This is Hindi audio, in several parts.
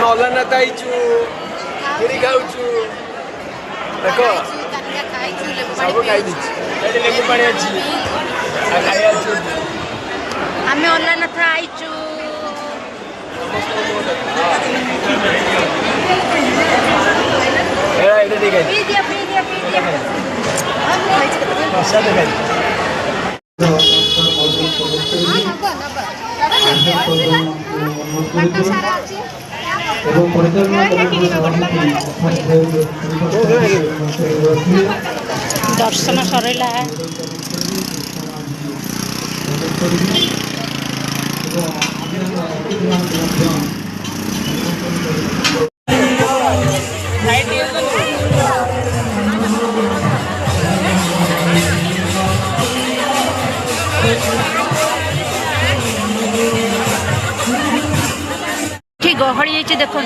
अलानाथ आईचु खीरी खाऊचु देखो सब खाई दीची एडी लेबू पानी अछि आ खाई आछु आमे अलानाथ आईचु ए एडी ठीक है पी दिया प्रसाद खाई दर्शन सरला गहली देखो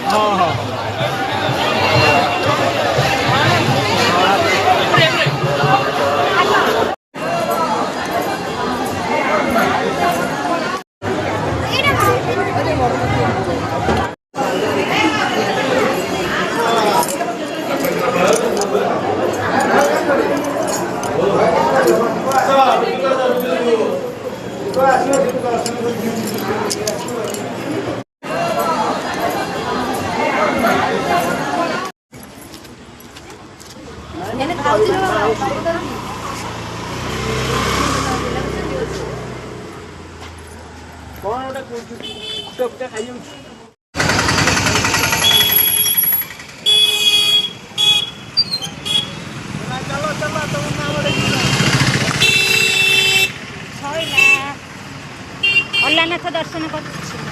हाँ हाँ अलानाथ दर्शन कर